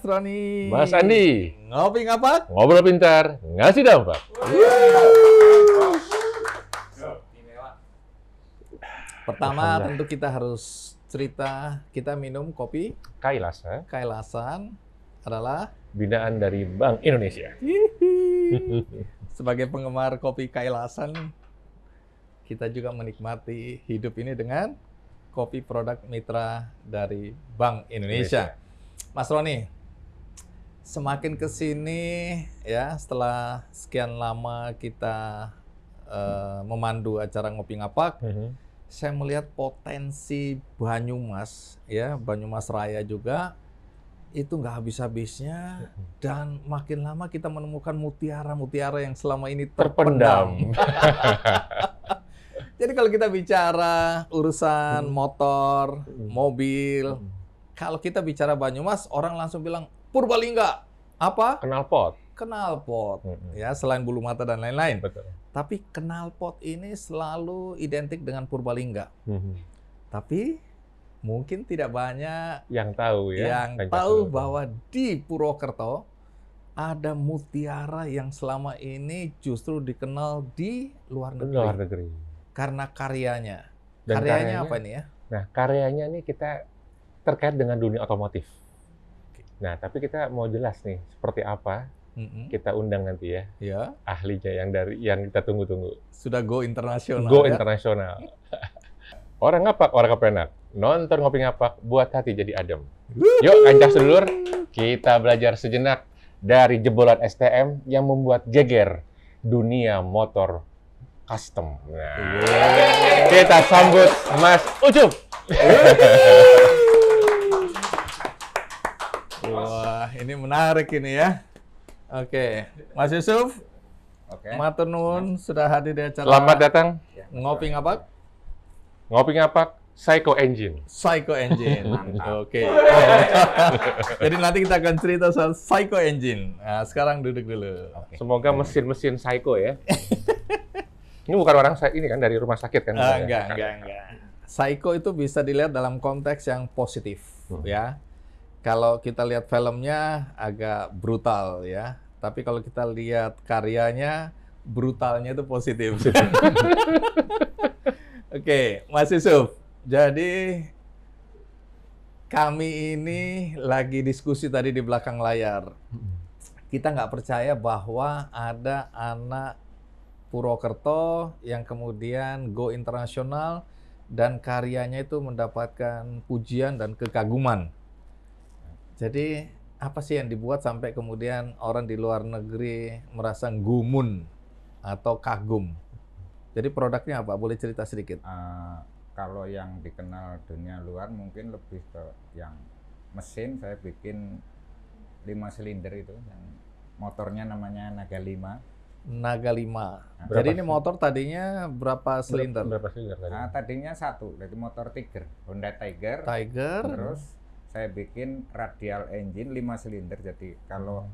Roni. Mas Andi. Ngopi ngapak? Ngobrol pintar, ngasih dampak. Pertama tentu kita harus cerita, kita minum kopi Kailasa, Kailasan adalah binaan dari Bank Indonesia. sebagai penggemar kopi Kailasan, kita juga menikmati hidup ini dengan kopi produk mitra dari Bank Indonesia. Mas Roni, semakin ke sini ya, setelah sekian lama kita memandu acara Ngopi Ngapak, saya melihat potensi Banyumas, ya Banyumas Raya juga itu nggak habis-habisnya, dan makin lama kita menemukan mutiara-mutiara yang selama ini terpendam. Jadi kalau kita bicara urusan motor, mobil, kalau kita bicara Banyumas, orang langsung bilang Purbalingga. Apa? Knalpot. Knalpot. Ya, selain bulu mata dan lain-lain. Betul. Tapi knalpot ini selalu identik dengan Purbalingga. Tapi mungkin tidak banyak yang tahu ya. Yang tahu bahwa di Purwokerto ada mutiara yang selama ini justru dikenal di luar negeri. Luar negeri. Karena karyanya. Dan karyanya apa nih ya? Nah, karyanya nih kita terkait dengan dunia otomotif. Nah, tapi kita mau jelas nih seperti apa. Kita undang nanti ya, ahlinya yang kita tunggu-tunggu. Sudah go internasional. Go internasional. Orang ngapak, orang kepenak. Nonton Ngopi Ngapak, buat hati jadi adem. Yuk, kancah sedulur, kita belajar sejenak dari jebolan STM yang membuat geger dunia motor custom. Nah, kita sambut Mas Ucup. Wah, ini menarik ini ya. Oke, Mas Yusuf. Oke. Matur nuwun sudah hadir di acara. Selamat datang. Ngopi Ngapak. Ngopi Ngapak, Psycho Engine. Psycho Engine. Oke. Jadi nanti kita akan cerita soal Psycho Engine. Nah, sekarang duduk dulu. Semoga mesin-mesin Psycho ya. Ini bukan orang ini kan dari rumah sakit kan? Enggak. Psycho itu bisa dilihat dalam konteks yang positif ya. Kalau kita lihat filmnya agak brutal ya. Tapi kalau kita lihat karyanya, brutalnya itu positif. Oke, Mas Yusuf. Jadi kami ini lagi diskusi tadi di belakang layar. Kita nggak percaya bahwa ada anak Purwokerto yang kemudian go internasional dan karyanya itu mendapatkan pujian dan kekaguman. Jadi apa sih yang dibuat sampai kemudian orang di luar negeri merasa gumun atau kagum? Jadi produknya apa? Boleh cerita sedikit? Kalau yang dikenal dunia luar mungkin lebih ke yang mesin. Saya bikin 5 silinder itu, yang motornya namanya Naga 5. Naga 5. Jadi ini motor tadinya berapa silinder? Berapa silinder tadi? Tadinya 1, jadi motor Tiger, Honda Tiger. Terus saya bikin radial engine 5 silinder. Jadi kalau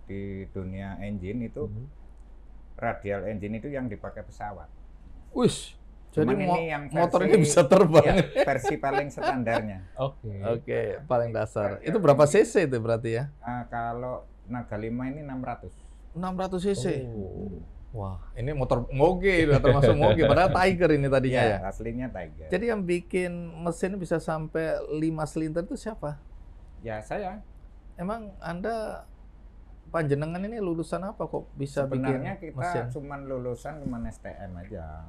di dunia engine itu radial engine itu yang dipakai pesawat. Wish. Jadi ini yang motor ini bisa terbang. Ya, versi paling standarnya. Oke, paling dasar. Itu berapa cc itu berarti ya? Kalau Naga 5 ini 600. 600 cc. Wah, ini motor moge, termasuk moge. Padahal Tiger ini tadinya ya. Aslinya Tiger. Jadi yang bikin mesin bisa sampai 5 silinder itu siapa? Ya saya. Emang Anda panjenengan ini lulusan apa kok bisa Sebenarnya bikin mesin? kita cuman lulusan STM aja.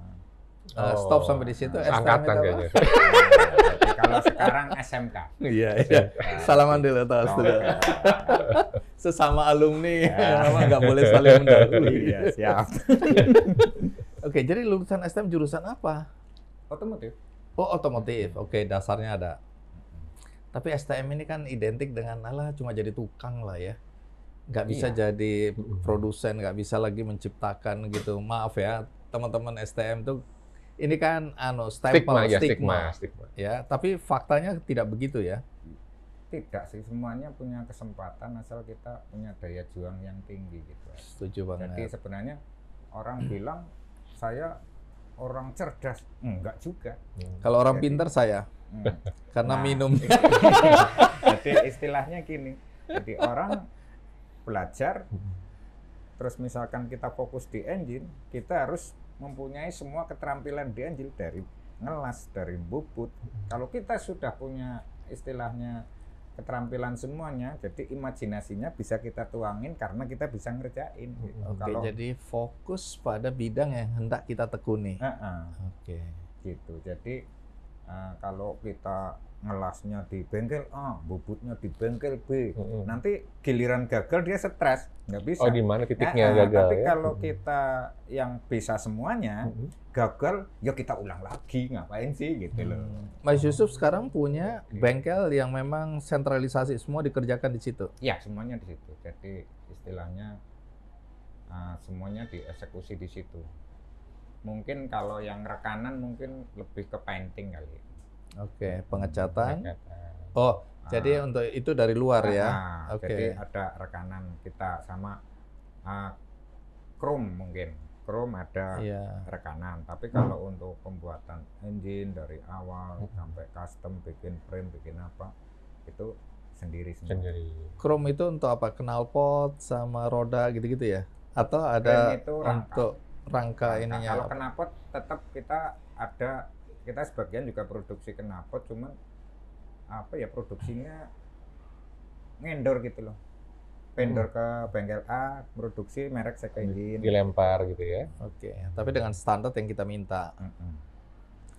Stop sampai di situ. Angkatan kayaknya. Jadi kalau sekarang SMK. Iya. Salaman dulu sudah. Sesama alumni, memang nggak boleh saling mendahului. Iya, siap. Oke, jadi lulusan STM jurusan apa? Otomotif. Oh, otomotif. Oke, dasarnya ada. Tapi STM ini kan identik dengan cuma jadi tukang lah ya. Nggak bisa jadi produsen, nggak bisa lagi menciptakan gitu. Maaf ya, teman-teman STM tuh ini kan stigma. Ya, tapi faktanya tidak begitu ya. Tidak sih, semuanya punya kesempatan asal kita punya daya juang yang tinggi gitu. Setuju banget. Jadi sebenarnya orang bilang saya orang cerdas, enggak juga. Kalau orang pintar saya, karena minum. Jadi istilahnya gini, Jadi orang belajar, terus misalkan kita fokus di engine, kita harus mempunyai semua keterampilan di engine, dari ngelas, dari bubut. Kalau kita sudah punya istilahnya keterampilan semuanya, jadi imajinasinya bisa kita tuangin karena kita bisa ngerjain. Gitu. Oke, jadi fokus pada bidang yang hendak kita tekuni. Oke. Gitu. Jadi kalau kita ngelasnya di bengkel A, bubutnya di bengkel B, nanti giliran gagal dia stres, nggak bisa. Oh, di mana titiknya gagal? Tapi ya? kalau kita yang bisa semuanya, gagal, ya kita ulang lagi, ngapain sih gitu loh. Mas Yusuf sekarang punya bengkel yang memang sentralisasi, semua dikerjakan di situ? Ya, semuanya di situ. Jadi istilahnya semuanya dieksekusi di situ. Mungkin kalau yang rekanan mungkin lebih ke painting kali. Oke, pengecatan. Oh, jadi untuk itu dari luar ya? Oke. Jadi ada rekanan kita sama chrome mungkin. Chrome ada rekanan. Tapi kalau untuk pembuatan engine dari awal sampai custom, bikin frame, bikin apa, itu sendiri. Chrome itu untuk apa? Knalpot sama roda gitu-gitu ya? Atau ada itu untuk rangka ininya? Kalau knalpot tetap kita ada. Kita sebagian juga produksi knalpot, cuman apa ya, produksinya ngendor gitu loh. Vendor ke bengkel A, produksi merek second engine. Dilempar gitu ya. Oke, tapi dengan standar yang kita minta.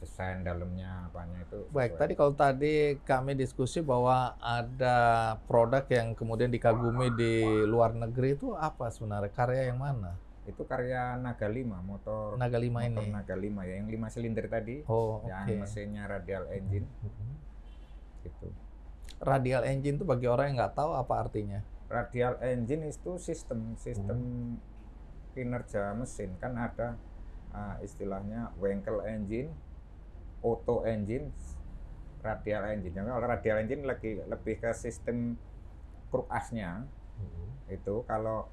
Desain dalamnya apanya itu. Baik, kalau tadi kami diskusi bahwa ada produk yang kemudian dikagumi di luar negeri, itu apa sebenarnya? Karya yang mana? Itu karya Naga 5, motor Naga 5 ini. Naga 5 ya, yang 5 silinder tadi. Yang mesinnya radial engine. Gitu. Radial engine itu bagi orang yang nggak tahu apa artinya? Radial engine itu sistem kinerja mesin. Kan ada istilahnya wengkel engine, auto engine, radial engine. Kalau radial engine lebih ke sistem kruk asnya. Itu kalau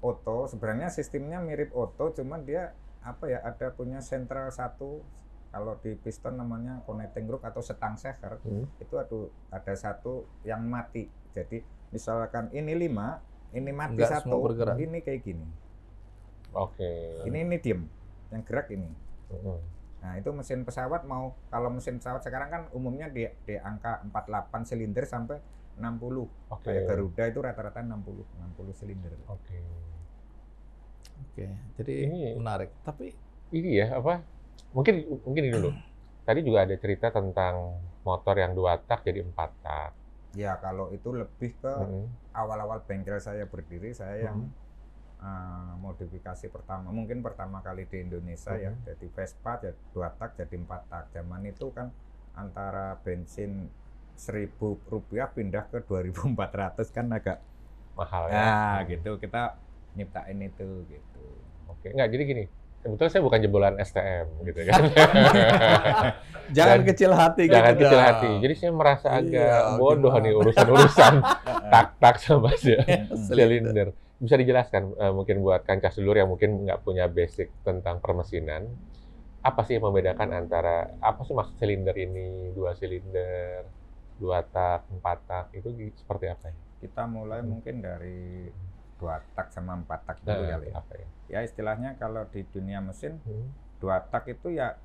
auto sebenarnya sistemnya mirip auto, cuman dia apa ya, ada punya sentral satu. Kalau di piston namanya connecting root atau setang seher. Itu ada satu yang mati. Jadi misalkan ini 5, ini mati satu, ini kayak gini. Oke. Ini diem, yang gerak ini. Nah, itu mesin pesawat kalau mesin pesawat sekarang kan umumnya di angka 48 silinder sampai 60. Kayak Garuda itu rata-rata 60 silinder. Oke, jadi ini menarik. Tapi ini ya apa? Mungkin ini dulu. Tadi juga ada cerita tentang motor yang 2 tak jadi 4 tak. Ya, kalau itu lebih ke awal-awal bengkel saya berdiri, saya yang modifikasi mungkin pertama kali di Indonesia ya, jadi Vespa jadi 2 tak jadi 4 tak. Zaman itu kan antara bensin Rp1.000 pindah ke 2.400 kan agak mahal ya. Nah, gitu kita nyiptain itu gitu. Oke, enggak, jadi gini. Kebetulan saya bukan jebolan STM gitu kan. Jangan kecil hati gitu. Jangan kecil hati. Jadi saya merasa agak bodoh nih urusan tak sama silinder. Bisa dijelaskan mungkin buat kancah sedulur yang mungkin nggak punya basic tentang permesinan, apa sih yang membedakan antara apa sih maksud silinder ini, 2 silinder, 2 tak, 4 tak, itu seperti apa ya? Kita mulai mungkin dari 2 tak sama 4 tak dulu ya. Ya istilahnya kalau di dunia mesin 2 tak itu ya,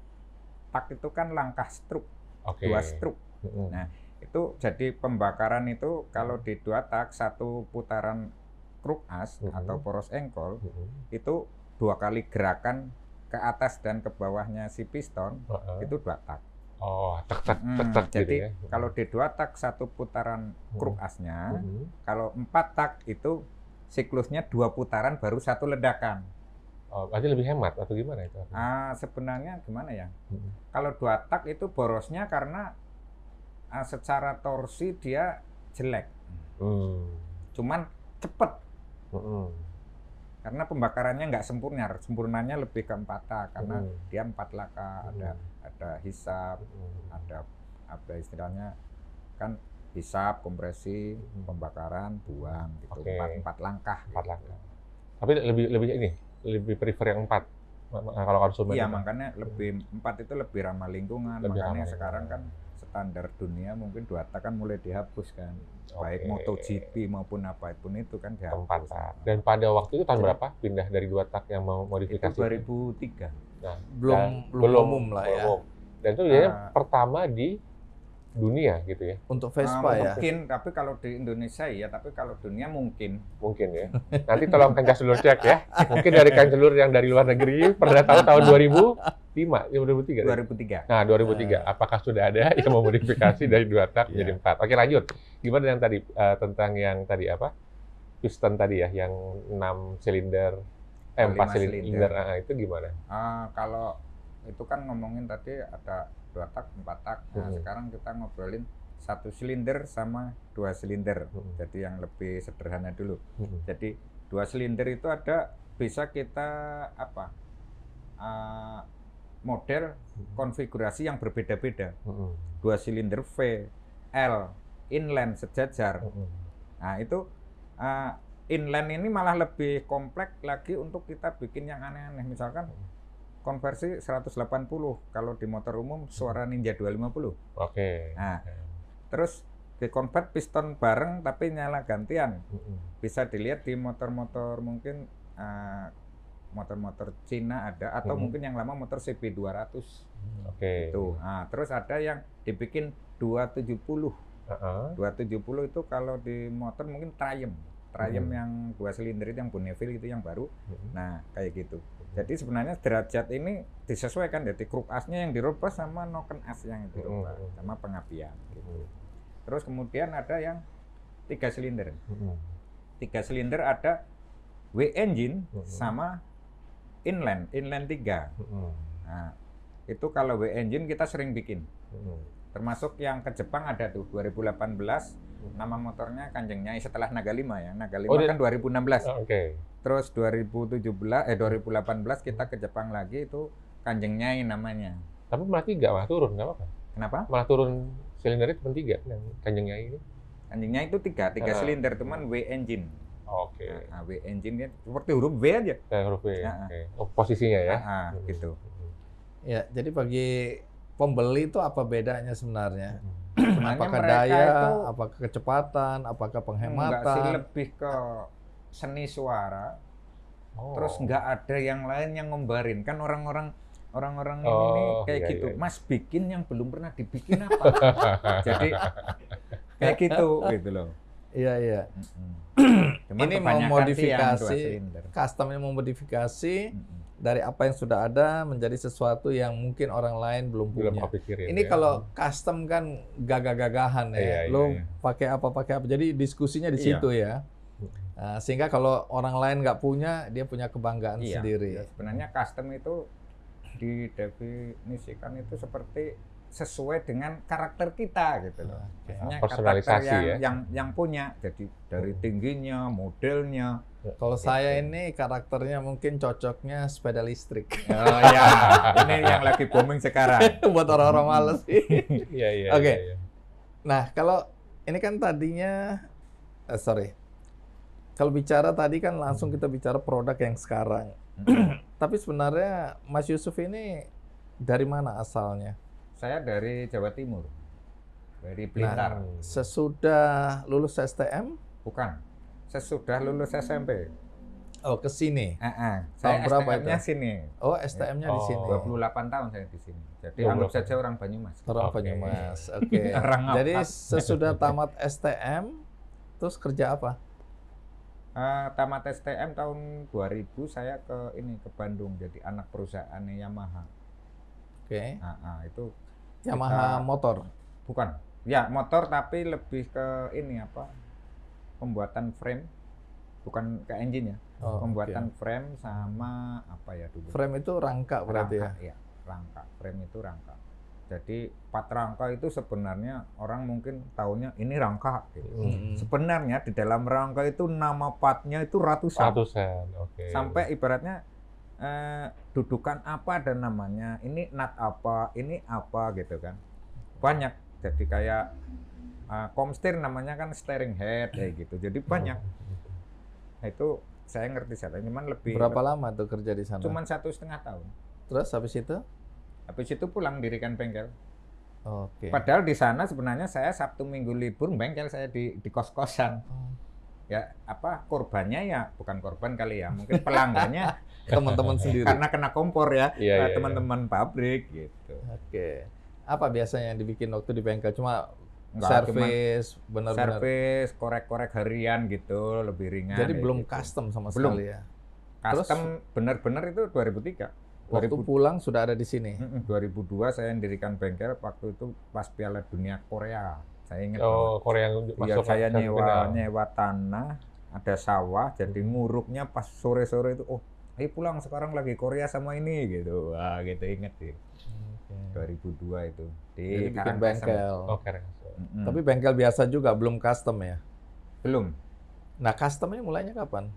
tak itu kan langkah struk, 2 struk. Nah itu jadi pembakaran itu kalau di 2 tak 1 putaran kruk as atau poros engkol itu 2 kali gerakan ke atas dan ke bawahnya si piston itu 2 tak. Oh, tak. Jadi gitu ya. kalau di 2 tak 1 putaran kruk asnya, kalau 4 tak itu siklusnya 2 putaran baru 1 ledakan. Oh, berarti lebih hemat atau gimana itu? Sebenarnya gimana ya? Kalau 2 tak itu borosnya karena secara torsi dia jelek. Cuman cepet. Karena pembakarannya nggak sempurna, sempurnanya lebih ke 4 tak karena dia 4 laka, ada hisap, ada apa istilahnya kan hisap, kompresi, pembakaran, buang gitu. 4 langkah. 4 langkah. Tapi lebih prefer yang 4 kalau konsumen. Iya, makanya lebih 4 itu lebih ramah lingkungan. Makanya sekarang kan standar dunia mungkin 2 tak kan mulai dihapus kan. Baik MotoGP maupun apapun itu kan dihapus. 4 tak. Dan pada waktu itu tahun berapa pindah dari 2 tak yang mau modifikasi? Itu 2003. Nah, belum umum lah ya. Dan itu jadinya pertama di dunia gitu ya. Untuk Vespa ya. Mungkin, tapi kalau di Indonesia ya, tapi kalau dunia mungkin ya. Nanti tolong Kancelur cek ya. Mungkin dari Kancelur yang dari luar negeri pernah tahu tahun 2003. Nah, 2003. Apakah sudah ada yang memodifikasi dari 2 tak jadi 4? Oke, lanjut. Gimana yang tadi tentang yang tadi apa? Piston tadi ya, yang 6 silinder, 4 silinder. Itu gimana? Kalau itu kan ngomongin tadi ada 2 tak, 4 tak. Nah, sekarang kita ngobrolin 1 silinder sama 2 silinder. Jadi yang lebih sederhana dulu. Jadi 2 silinder itu ada bisa kita model konfigurasi yang berbeda-beda. 2 silinder V, L, inline sejajar. Nah, itu inline ini malah lebih kompleks lagi untuk kita bikin yang aneh-aneh. Misalkan konversi 180 kalau di motor umum suara Ninja 250. Nah, terus dikonvert piston bareng tapi nyala gantian. Bisa dilihat di motor-motor mungkin motor-motor Cina ada atau mungkin yang lama motor CB200. Itu. Nah, terus ada yang dibikin 270. 270 itu kalau di motor mungkin Triumph yang 2 silinder itu yang Bonneville itu yang baru. Nah, kayak gitu. Jadi sebenarnya derajat ini disesuaikan dari kruk asnya yang dirubah sama noken as yang dirubah sama pengapian gitu. Terus kemudian ada yang 3 silinder. 3 silinder ada W engine sama inline 3. Nah, itu kalau W engine kita sering bikin. Termasuk yang ke Jepang ada tuh 2018 nama motornya Kanjeng Nyai setelah Naga 5 ya. Naga 5 kan 2016. Terus 2018 kita ke Jepang lagi itu Kanjeng Nyai namanya. Tapi malah 3 malah turun, nggak apa-apa. Kenapa? Malah turun silindernya cuma 3 yang Kanjeng Nyai ini. Kanjeng Nyai itu 3 silinder cuman W engine. Nah, W engine-nya seperti huruf V aja. Huruf V. Posisinya ya. Gitu. Ya, jadi bagi pembeli itu apa bedanya sebenarnya? Apakah mereka daya, itu, apakah kecepatan, apakah penghematan? Enggak sih, lebih ke seni suara. Terus nggak ada yang lain yang ngombarin. Kan orang-orang ini kayak gitu. Mas bikin yang belum pernah dibikin apa? Jadi kayak gitu loh. Iya. Ini mau modifikasi, customnya mau modifikasi dari apa yang sudah ada menjadi sesuatu yang mungkin orang lain belum punya. Ini kalau custom kan gagah-gagahan ya. Lo pakai apa. Jadi diskusinya di situ ya. Nah, sehingga kalau orang lain nggak punya, dia punya kebanggaan sendiri. Ya, sebenarnya custom itu didefinisikan itu seperti sesuai dengan karakter kita gitu loh. Misalnya personalisasi yang punya, jadi dari tingginya, modelnya. Kalau saya ini karakternya mungkin cocoknya sepeda listrik. Oh ya, ini yang lagi booming sekarang. Buat orang-orang males sih. Oke. Nah, kalau ini kan tadinya, kalau bicara tadi kan langsung kita bicara produk yang sekarang. Tapi sebenarnya Mas Yusuf ini dari mana asalnya? Saya dari Jawa Timur, dari Blitar. Nah, sesudah lulus STM? Bukan, sesudah lulus SMP. Oh, ke sini? Saya berapa STM-nya sini. Oh, STM-nya di sini. 28 tahun saya di sini. Jadi anggap saja orang Banyumas. Orang Banyumas, oke. Jadi sesudah tamat STM, terus kerja apa? Tamat STM tahun 2000 saya ke Bandung jadi anak perusahaannya Yamaha. Oke. Itu Yamaha motor. Bukan. Ya, motor tapi lebih ke pembuatan frame. Bukan ke engine ya. Pembuatan frame sama apa ya dulu. Frame itu rangka berarti ya? Iya, rangka. Frame itu rangka. Jadi part rangka itu sebenarnya orang mungkin taunya ini rangka gitu. Sebenarnya di dalam rangka itu nama partnya itu ratusan. Sampai ibaratnya dudukan apa dan namanya, ini nut apa, ini apa gitu kan. Banyak. Jadi kayak komstir namanya kan steering head kayak gitu. Jadi banyak. Nah, itu saya ngerti saya, cuman lebih. Berapa lama tuh kerja di sana? Cuman 1,5 tahun. Terus habis itu? Habis itu pulang dirikan bengkel. Oke. Padahal di sana sebenarnya saya Sabtu Minggu libur, bengkel saya di kos-kosan. Ya apa korbannya ya bukan korban kali ya, mungkin pelanggannya Teman-teman sendiri. karena kena kompor ya, Iya, iya, teman-teman pabrik gitu. Oke. Apa biasanya yang dibikin waktu di bengkel? Cuma Enggak, servis, benar-benar. servis, korek-korek harian gitu, lebih ringan. Jadi kayak belum gitu. custom sama Belum. sekali ya. Custom benar-benar itu 2003. Waktu pulang sudah ada di sini. 2002 saya mendirikan bengkel, waktu itu pas Piala Dunia Korea. Saya ingat. Oh, Korea yang Iya, masuk saya final. nyewa tanah, ada sawah, jadi nguruknya pas sore-sore itu, oh, ayo pulang sekarang lagi Korea sama ini gitu. Wah, gitu inget sih. 2002 itu di Jadi bikin Karangasem. bengkel. Oh, keren. Tapi bengkel biasa juga, belum custom ya? Belum. Nah, customnya mulainya kapan?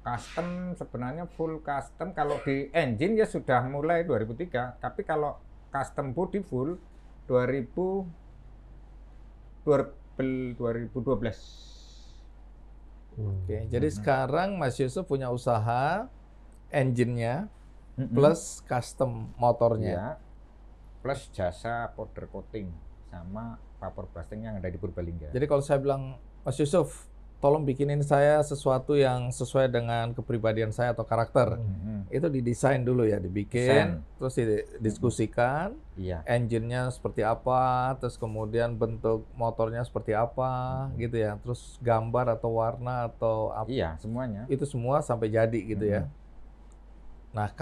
Custom sebenarnya full custom kalau di engine ya sudah mulai 2003, tapi kalau custom body full 2012. Oke, jadi sekarang Mas Yusuf punya usaha engine-nya plus custom motornya. Ya, plus jasa powder coating sama vapor blasting yang ada di Purbalingga. Jadi kalau saya bilang, Mas Yusuf, tolong bikinin saya sesuatu yang sesuai dengan kepribadian saya atau karakter. Itu didesain dulu ya, dibikin, terus didiskusikan, Iya. engine-nya seperti apa, terus kemudian bentuk motornya seperti apa, gitu ya. Terus gambar atau warna atau apa. Iya, semuanya. Itu semua sampai jadi gitu ya. Nah,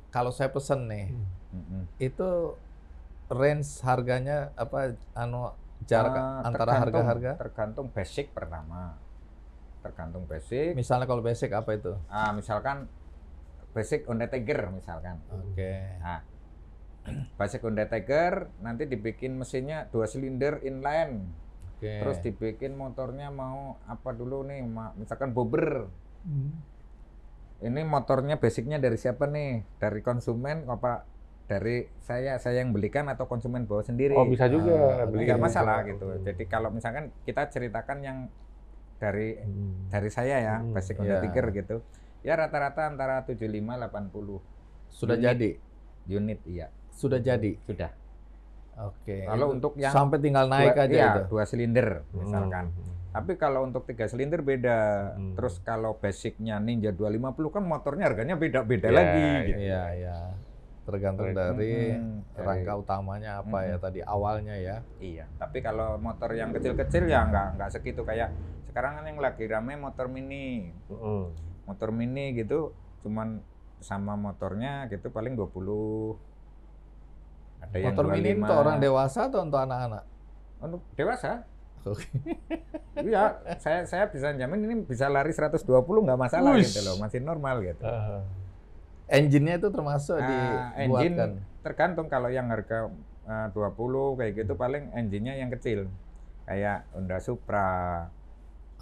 kalau saya pesen nih, itu range harganya apa jarak antara harga-harga? Tergantung basic pertama. Tergantung basic. Misalnya kalau basic apa itu? Misalkan basic Undertaker misalkan. Oke. Nah, basic Undertaker nanti dibikin mesinnya 2 silinder inline. Oke. Terus dibikin motornya mau apa dulu nih? Misalkan bobber. Ini motornya basicnya dari siapa nih? Dari konsumen apa dari saya yang belikan atau konsumen bawa sendiri? Oh, bisa juga Nggak masalah gitu. Jadi kalau misalkan kita ceritakan yang dari saya ya, basic Undertaker gitu. Ya rata-rata antara 75-80. Sudah unit. jadi? Unit, iya. Sudah jadi? Sudah. Oke. Kalau Itu untuk yang sampai tinggal naik aja iya, itu? 2 silinder misalkan. Tapi kalau untuk 3 silinder beda. Terus kalau basicnya Ninja 250 kan motornya harganya beda-beda lagi. Gitu. Iya, iya. Tergantung dari rangka utamanya apa ya tadi awalnya ya. Iya. Tapi kalau motor yang kecil-kecil ya nggak segitu, kayak sekarang kan yang lagi rame motor mini. Motor mini gitu cuman sama motornya gitu paling 20. Ada yang Motor mini 25. untuk orang dewasa atau untuk anak-anak? Untuk dewasa. Oke. Iya, saya bisa jamin ini bisa lari 120 nggak masalah gitu loh, masih normal gitu. Engine-nya itu termasuk Engine dibuatkan? tergantung, kalau yang harga 20 kayak gitu paling engine-nya yang kecil. Kayak Honda Supra.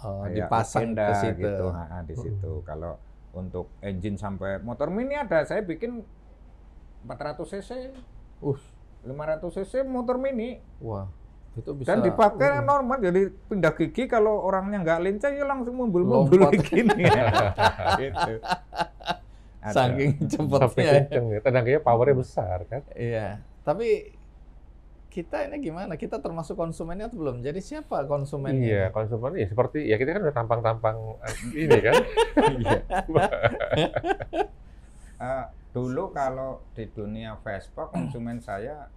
Kayak Dipasang Legenda ke situ. gitu. Di situ. Kalau untuk engine sampai motor mini ada saya bikin 400 cc. 500 cc motor mini. Wah, itu bisa. Dan dipakai normal, jadi pindah gigi kalau orangnya nggak lincah ya langsung mumbul-mumbul gini. Gitu. Saking Sampai cepatnya. kenceng ya. Tenaganya powernya besar kan. Iya. Tapi kita ini gimana? Kita termasuk konsumennya atau belum? Jadi siapa konsumennya? Iya, konsumen ya seperti ya kita kan udah tampang-tampang ini kan. Iya. Dulu kalau di dunia Vespa konsumen saya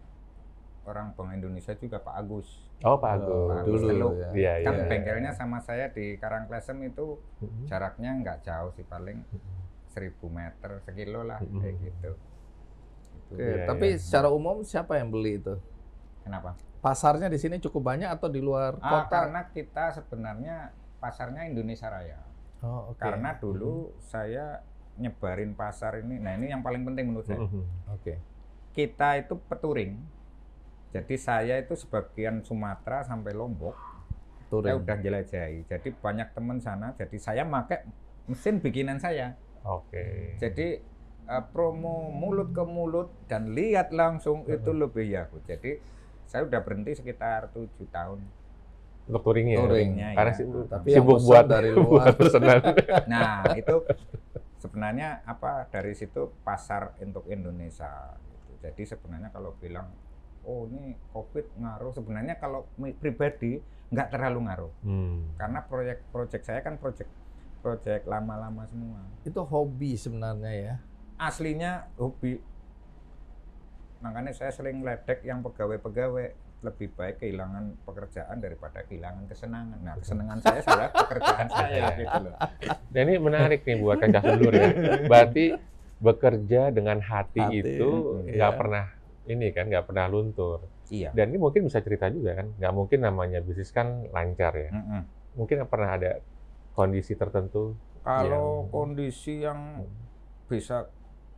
orang Bank Indonesia juga Pak Agus. Oh, Pak Agus. Pak Agus Dulu Teluk. ya. Iya, Kan iya. bengkelnya sama saya di Karangklesem itu jaraknya nggak jauh sih, paling 1000 meter, sekilo lah kayak gitu. Oke, Iya, tapi iya. secara umum siapa yang beli itu? Kenapa? Pasarnya di sini cukup banyak atau di luar kota? Karena kita sebenarnya pasarnya Indonesia Raya. Oh, oke. Karena dulu saya nyebarin pasar ini, nah ini yang paling penting menurut saya. Oke. Kita itu peturing. Jadi saya itu sebagian Sumatera sampai Lombok, saya Touring. udah jelajahi. Jadi banyak teman sana, jadi saya pakai mesin bikinan saya. Oke. Jadi promo mulut ke mulut dan lihat langsung itu lebih yaku. Jadi saya udah berhenti sekitar 7 tahun. Untuk touringnya. Touringnya, Karena ya. Tapi yang sibuk pesan buat dari luar. buat pesanan. Nah itu sebenarnya apa, dari situ pasar untuk Indonesia. Jadi sebenarnya kalau bilang oh ini COVID ngaruh. Sebenarnya kalau pribadi nggak terlalu ngaruh. Karena proyek saya kan proyek lama-lama semua. Itu hobi sebenarnya ya? Aslinya hobi. Makanya saya sering ledek yang pegawai-pegawai, lebih baik kehilangan pekerjaan daripada kehilangan kesenangan. Nah, kesenangan saya adalah pekerjaan saya gitu loh. Dan ini menarik nih buat kancah sedulur ya. Berarti bekerja dengan hati itu nggak pernah nggak pernah luntur. Iya. Dan ini mungkin bisa cerita juga kan, nggak mungkin namanya bisnis kan lancar ya. Mungkin pernah ada kondisi tertentu. Kalau kondisi yang bisa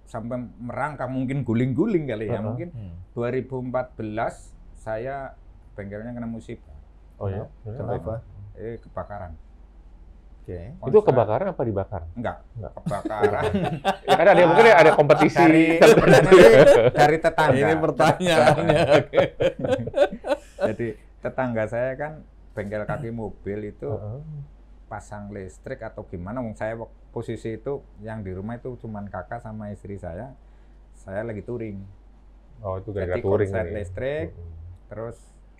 sampai merangkak, mungkin guling-guling kali ya. Mungkin 2014 saya bengkelnya kena musibah. Oh ya? Kenapa? Kebakaran. Oke. Itu kebakaran apa dibakar? Enggak. Kebakaran. Ya kan ada mungkin ada kompetisi dari tetangga. Ini pertanyaannya. Jadi tetangga saya kan bengkel kaki mobil itu pasang listrik atau gimana. Saya posisi itu yang di rumah itu cuman kakak sama istri saya lagi touring. Oh itu gara-gara jadi touring konslet listrik, terus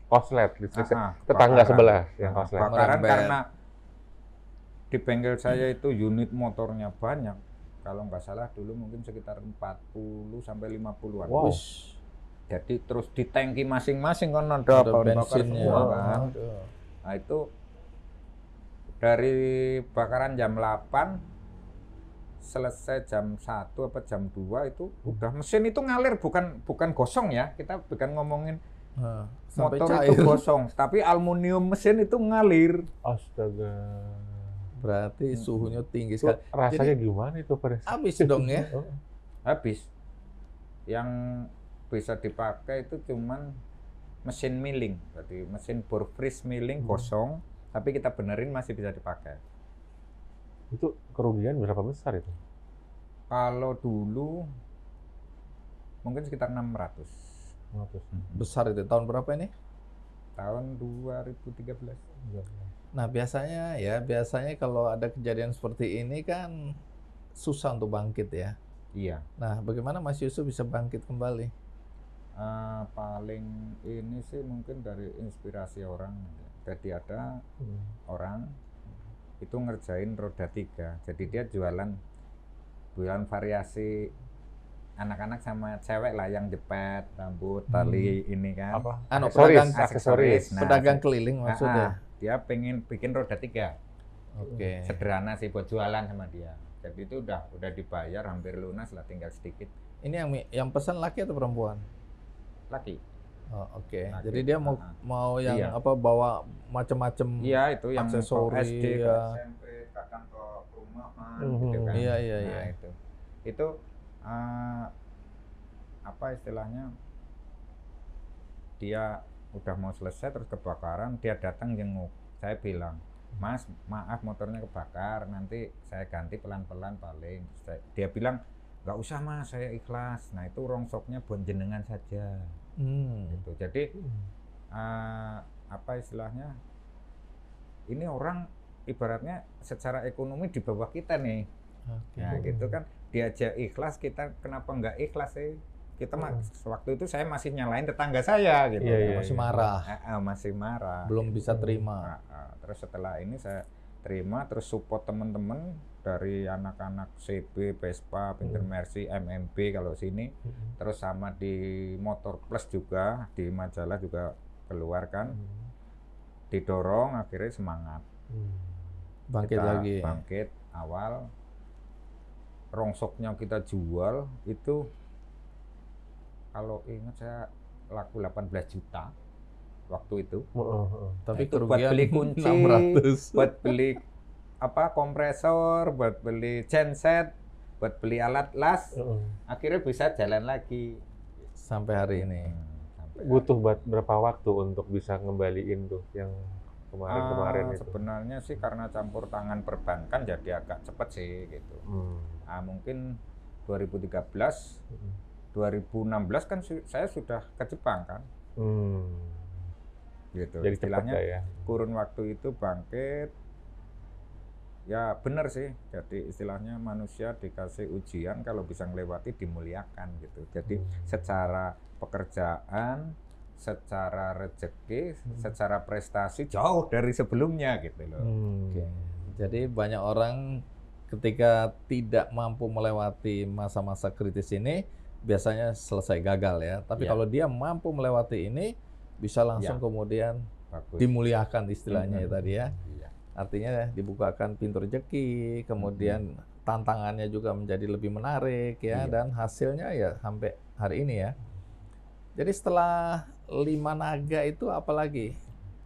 konslet listrik tetangga sebelah yang konslet. Kebakaran karena di bengkel saya itu unit motornya banyak. Kalau nggak salah dulu mungkin sekitar 40 sampai 50-an. Wow. Jadi terus di tangki masing-masing kan ada bahan bakar semua kan. Nah itu dari bakaran jam 8 selesai jam 1 apa jam 2 itu udah mesin itu ngalir, bukan gosong ya. Kita bukan ngomongin motor itu gosong, tapi aluminium mesin itu ngalir. Astaga. Berarti suhunya tinggi sekali. Rasanya gimana itu pada saat? Habis dong ya? Habis. Yang bisa dipakai itu cuman mesin milling. Jadi mesin bore freeze milling kosong, tapi kita benerin masih bisa dipakai. Itu kerugian berapa besar itu? Kalau dulu mungkin sekitar 600. Besar itu. Tahun berapa ini? Tahun 2013. Nah biasanya kalau ada kejadian seperti ini kan susah untuk bangkit ya. Iya. Nah bagaimana Mas Yusuf bisa bangkit kembali? Paling ini sih mungkin dari inspirasi orang. Jadi ada orang itu ngerjain roda 3. Jadi dia jualan variasi anak-anak sama cewek lah yang jepet, rambut, tali ini kan. Apa? Aksesoris. Pedagang keliling maksudnya. Dia pengen bikin roda 3. Oke. Sederhana sih buat jualan sama dia. Jadi itu udah dibayar hampir lunas lah, tinggal sedikit. Ini yang pesan laki atau perempuan? Laki. Oh, oke. Jadi dia mau yang bawa macam-macam itu yang aksesoris SD, SMP, kadang ke perumahan gitu kan. Iya. Nah, itu apa istilahnya? Dia udah mau selesai terus kebakaran, dia datang jenguk. Saya bilang, "Mas, maaf motornya kebakar, nanti saya ganti pelan-pelan paling." Dia bilang, "Nggak usah Mas, saya ikhlas." Nah, itu rongsoknya buat jenengan saja. Gitu. Jadi apa istilahnya, ini orang ibaratnya secara ekonomi di bawah kita nih. Nah gitu kan, diajak ikhlas, kita kenapa nggak ikhlas sih? Kita waktu itu saya masih nyalain tetangga saya gitu. Masih marah. Masih marah. Belum bisa terima. Terus setelah ini saya terima, terus support teman-teman dari anak-anak CB, Vespa, Pinter Mercy, MMB kalau sini, terus sama di Motor Plus juga, di majalah juga keluar kan, didorong akhirnya semangat. Bangkit kita lagi. Bangkit awal, rongsoknya kita jual itu, kalau ingat saya laku 18 juta waktu itu. Tapi itu buat beli kunci, 600. buat beli kompresor, buat beli genset, buat beli alat las, akhirnya bisa jalan lagi sampai hari ini. Butuh berapa waktu untuk bisa ngembaliin tuh yang kemarin itu? Sebenarnya sih karena campur tangan perbankan jadi agak cepet sih gitu. Mungkin 2013, 2016 kan saya sudah ke Jepang kan. Gitu. Jadi istilahnya ya. Kurun waktu itu bangkit. Ya benar sih, jadi istilahnya manusia dikasih ujian, kalau bisa melewati dimuliakan gitu. Jadi secara pekerjaan, secara rezeki, secara prestasi jauh dari sebelumnya gitu loh. Oke. Jadi banyak orang ketika tidak mampu melewati masa-masa kritis ini biasanya selesai gagal ya. Tapi Ya. kalau dia mampu melewati ini bisa langsung Ya. kemudian Bagus. dimuliakan istilahnya ya tadi ya. Iya. Artinya dibukakan pintu rezeki, kemudian tantangannya juga menjadi lebih menarik ya, Iya. dan hasilnya ya sampai hari ini ya. Jadi setelah 5 naga itu apalagi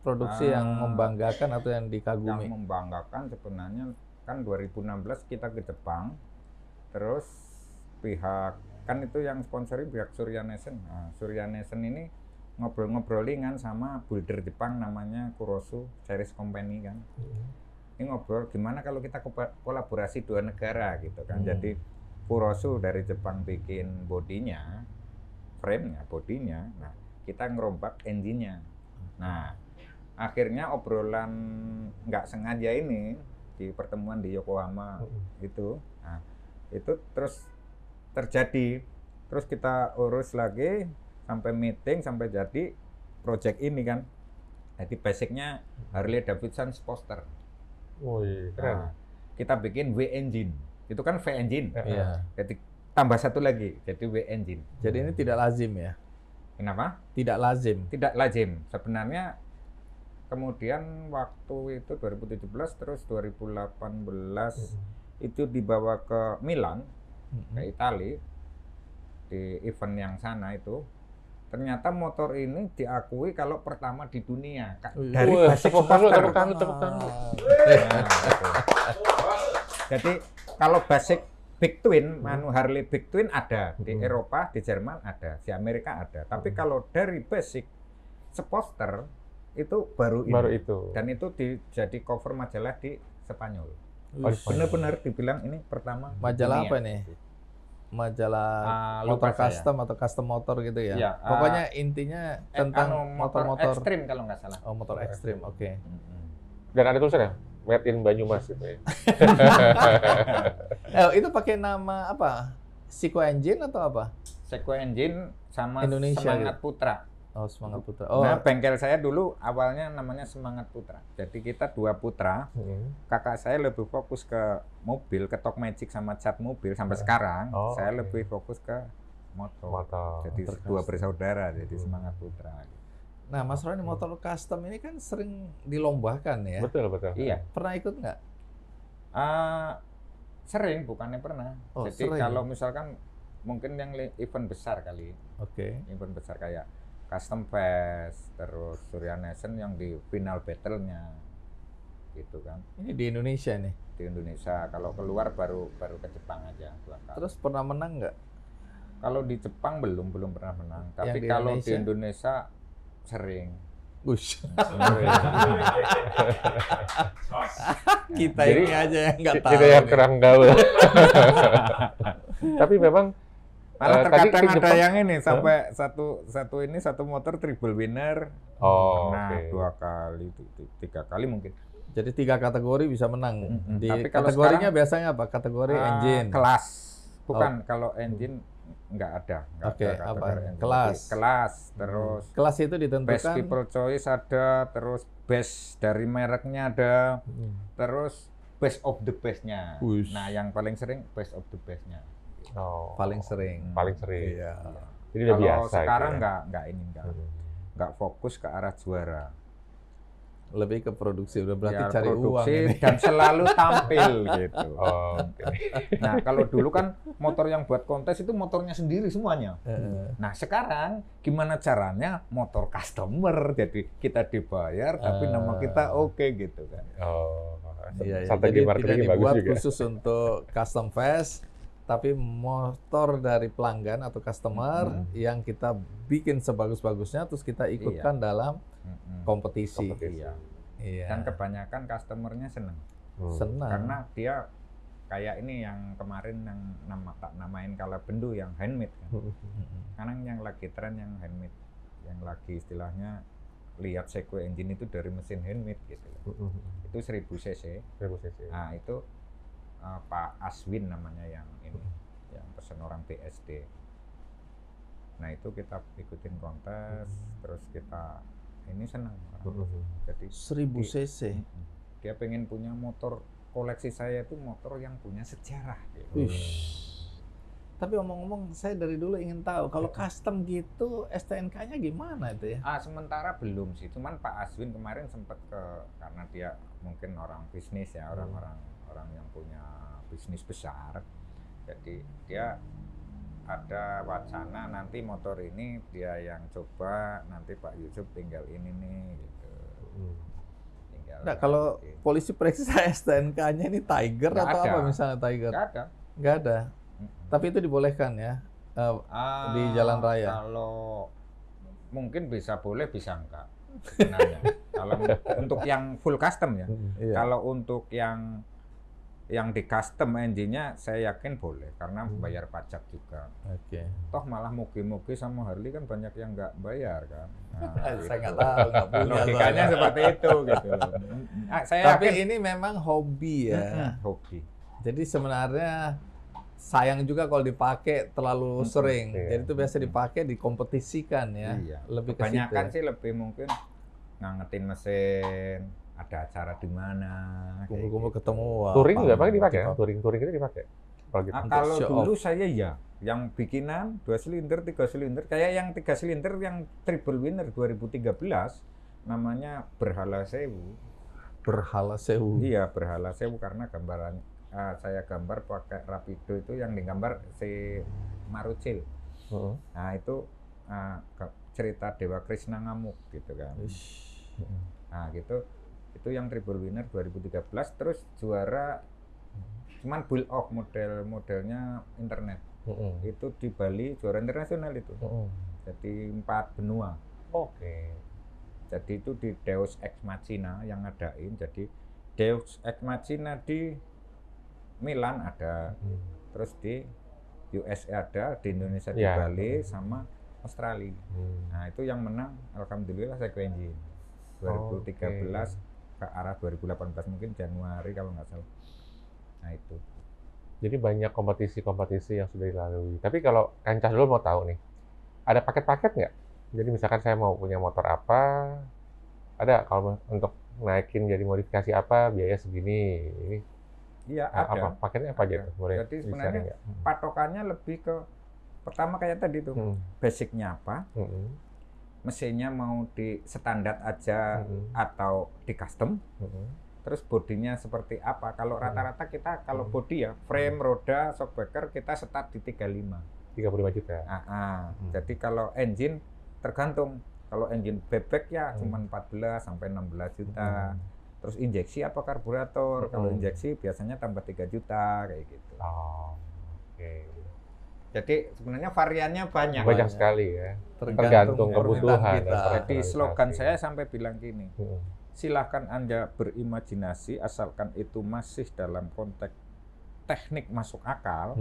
produksi yang membanggakan atau yang dikagumi? Yang membanggakan sebenarnya kan 2016 kita ke Jepang, terus pihak kan itu yang sponsori pihak Surya Nation. Nah, Surya Nation ini ngobrol-ngobrolingan sama builder Jepang namanya Kurosu Series Company kan. Ini ngobrol gimana kalau kita kolaborasi dua negara gitu kan. Jadi Kurosu dari Jepang bikin bodinya, frame-nya, bodinya. Nah, kita ngerombak engine-nya. Nah, akhirnya obrolan nggak sengaja ini di pertemuan di Yokohama itu, nah, itu terus terjadi, terus kita urus lagi sampai meeting sampai jadi project ini kan. Jadi basicnya Harley Davidson Poster. Wih, keren. Nah, kita bikin W engine, itu kan V engine. Iya. Jadi tambah satu lagi, jadi W engine. Jadi ini tidak lazim ya? Kenapa? Tidak lazim. Tidak lazim. Sebenarnya kemudian waktu itu 2017 terus 2018 itu dibawa ke Milan, ke Italia di event yang sana itu. Ternyata motor ini diakui kalau pertama di dunia dari basic tepuk supporter. tangan, tepuk tangan. Nah, gitu. Jadi kalau basic Big Twin, Harley Big Twin ada di Eropa, di Jerman ada, di Amerika ada. Tapi kalau dari basic Sportster itu baru ini. Baru itu. Dan itu jadi cover majalah di Spanyol. Benar-benar dibilang ini pertama. Majalah dunia. apa nih? Majalah Lupa motor saya. custom atau custom motor gitu ya? Ya, Pokoknya intinya tentang motor-motor. ekstrim kalau nggak salah. Oh, motor ekstrim, oke. Dan ada tulisannya Made in Banyumas gitu ya. Itu pakai nama apa? Seiko Engine atau apa? Seiko Engine sama Indonesia Semangat Putra. Oh, Semangat Putra. Oh, Nah, bengkel saya dulu awalnya namanya Semangat Putra. Jadi kita dua putra. Kakak saya lebih fokus ke mobil, ke Tok Magic sama cat mobil sampai sekarang. Oh, Saya oke. lebih fokus ke motor. Motor. Jadi Motor dua custom. bersaudara, jadi Semangat Putra. nah Mas Roni, motor custom ini kan sering dilombakan ya? Betul, betul. Iya. Pernah ikut nggak? Sering, bukannya pernah. Oh, Jadi sering. kalau misalkan mungkin yang event besar kali, Oke. event besar kayak Custom Fest, terus Surya Nation yang di final battle-nya, gitu kan. Ini di Indonesia nih. Di Indonesia, kalau keluar baru ke Jepang aja 2 kali. Terus pernah menang nggak? Kalau di Jepang belum pernah menang, Yang tapi di kalau di Indonesia? Indonesia sering. Bush. Sering. Kita Jadi, ini aja yang nggak tahu. Kita yang nih. kurang gaul. Tapi memang Malah tadi terkadang di ada Jepang- yang ini sampai satu motor triple winner, Oh, pernah oke. 2 kali, 3 kali mungkin. Jadi 3 kategori bisa menang. Mm-mm. Di Tapi kalau kategorinya sekarang, biasanya apa? Kategori engine. Kelas, bukan kalau engine nggak ada. Nggak Oke, ada apa? kategori engine. Kelas. Jadi kelas, terus Kelas itu best ditentukan. people choice ada, terus best dari mereknya ada, terus best of the best-nya. Wush. Nah, yang paling sering best of the best-nya. Oh, Paling sering. paling sering. Iya. Jadi udah Kalau biasa. sekarang gitu ya. nggak fokus ke arah juara. Lebih ke produksi, udah berarti Ya, cari uang produksi ini. dan selalu tampil gitu. Oh, oke. Nah, kalau dulu kan motor yang buat kontes itu motornya sendiri semuanya. Heeh. Nah, sekarang gimana caranya motor customer, jadi kita dibayar tapi nama kita oke gitu kan. Oh, Iya, iya. strategi Jadi tidak marketingnya bagus dibuat juga. khusus untuk custom fest, tapi motor dari pelanggan atau customer yang kita bikin sebagus-bagusnya, terus kita ikutkan dalam kompetisi. Iya. Iya. Dan kebanyakan customernya seneng Senang. karena dia kayak ini yang kemarin yang tak namain kala bendu yang handmade kan. Karena yang lagi tren yang handmade, yang lagi istilahnya lihat Seiko engine itu dari mesin handmade gitu. Itu 1000 cc. Nah, itu Pak Aswin namanya yang ini, yang pesen orang BSD. Nah itu kita ikutin kontes, terus kita ini senang. Jadi 1000 cc. Dia pengen punya motor koleksi saya itu motor yang punya sejarah. Gitu. Tapi omong-omong, saya dari dulu ingin tahu kalau custom gitu STNK-nya gimana itu ya? Sementara belum sih, cuman Pak Aswin kemarin sempat karena dia mungkin orang bisnis ya, orang yang punya bisnis besar. Jadi dia ada wacana nanti motor ini dia yang coba, nanti Pak Yusuf tinggal ini nih gitu. Nah, kalau polisi periksa STNK-nya ini Tiger Nggak atau ada. apa misalnya Tiger? Nggak ada. Nggak ada. Tapi itu dibolehkan ya di jalan raya. Kalau mungkin bisa boleh, bisa enggak. Sebenarnya. Kalau untuk yang full custom ya. Iya. Kalau untuk yang di custom engine-nya saya yakin boleh karena bayar pajak juga. Oke. Toh malah Moge-Moge sama Harley kan banyak yang nggak bayar kan. Nah, Saya nggak tahu, nggak punya. logikanya seperti itu gitu loh. Saya Tapi yakin ini memang hobi ya. hobi. Jadi sebenarnya sayang juga kalau dipakai terlalu sering. Iya. Jadi itu biasa dipakai dikompetisikan ya. Iya. Lebih ke Kebanyakan situ. sih lebih mungkin ngangetin mesin, ada acara di mana. Kumpul-kumpul ketemu. wah, Touring juga paham. pakai dipakai ya? Touring itu dipakai. Kalau gitu. Kalau show dulu saya ya, yang bikinan 2 silinder, 3 silinder, kayak yang 3 silinder yang triple winner 2013 namanya Berhala Sewu. Berhala Sewu. Iya, Berhala Sewu karena gambaran saya gambar pakai Rapido itu yang digambar si Marucil. Nah, itu cerita Dewa Krishna ngamuk gitu kan. Nah, gitu. Itu yang triple winner 2013 terus juara cuman build off modelnya internet. Itu di Bali juara internasional itu. Jadi 4 benua. Oke. Jadi itu di Deus Ex Machina yang ngadain. Jadi Deus Ex Machina di Milan ada, terus di USA ada, di Indonesia di Ya. Bali sama Australia. Nah itu yang menang alhamdulillah Seiko Engine 2013 ke arah 2018 mungkin Januari kalau nggak salah. Nah itu. Jadi banyak kompetisi-kompetisi yang sudah dilalui. Tapi kalau Kancah dulu mau tahu nih, ada paket-paket nggak? Jadi misalkan saya mau punya motor apa, ada kalau untuk naikin jadi modifikasi apa, biaya segini. Ini Iya ada. apa paketnya apa aja tuh? Boleh Jadi di-sharing sebenarnya nggak? patokannya lebih ke pertama kayak tadi tuh basicnya apa, mesinnya mau di standar aja atau di custom. Terus bodinya seperti apa? Kalau rata-rata kita kalau body ya, frame, roda, shockbreaker kita start di 35. 35 juta. Jadi kalau engine tergantung. Kalau engine bebek ya cuma 14 sampai 16 juta. Terus injeksi apa karburator? Kalau injeksi biasanya tambah 3 juta kayak gitu. Oh, oke. Jadi sebenarnya variannya banyak. Banyak sekali ya. Tergantung kebutuhan. kita. Jadi slogan saya sampai bilang gini. Hmm. Silahkan Anda berimajinasi asalkan itu masih dalam konteks teknik masuk akal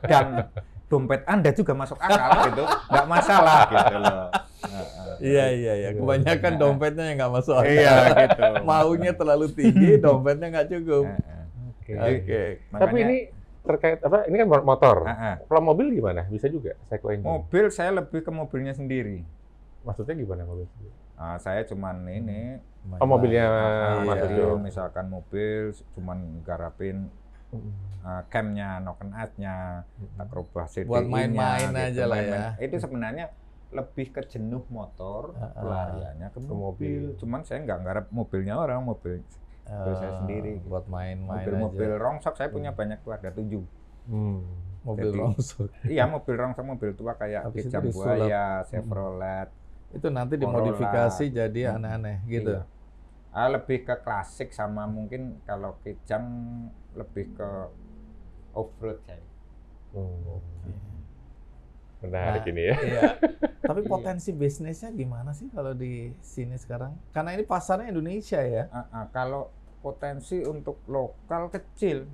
dan dompet Anda juga masuk akal gitu, nggak masalah gitu loh. Iya. Kebanyakan dompetnya yang nggak masuk akal. Iya gitu. Maunya terlalu tinggi, dompetnya nggak cukup. Oke. Oke. Tapi ini terkait apa? Ini kan motor. Kalau mobil gimana? Bisa juga Seiko Engine. Mobil saya lebih ke mobilnya sendiri. Maksudnya gimana mobil? Saya cuman ini. Oh, mobilnya Mas Mas Ujo. misalkan mobil cuman garapin camnya, noken as-nya, tak rubah CDI-nya. Buat main-main aja lah ya. Itu sebenarnya lebih ke jenuh motor, pelariannya ke mobil. Cuman saya nggak garap mobilnya orang, mobil saya sendiri. Buat main-main Mobil-mobil aja. rongsok saya punya banyak tuh, ada 7. Mobil Jadi, rongsok. Iya, mobil rongsok, mobil tua kayak Habis itu Kijang disulap. Buaya, Chevrolet. Itu nanti Corolla. dimodifikasi jadi aneh-aneh gitu. Iya. Lebih ke klasik sama mungkin kalau Kijang lebih ke off-road saya. Menarik ini ya. Iya. Tapi potensi bisnisnya gimana sih kalau di sini sekarang? Karena ini pasarnya Indonesia ya. Kalau potensi untuk lokal kecil,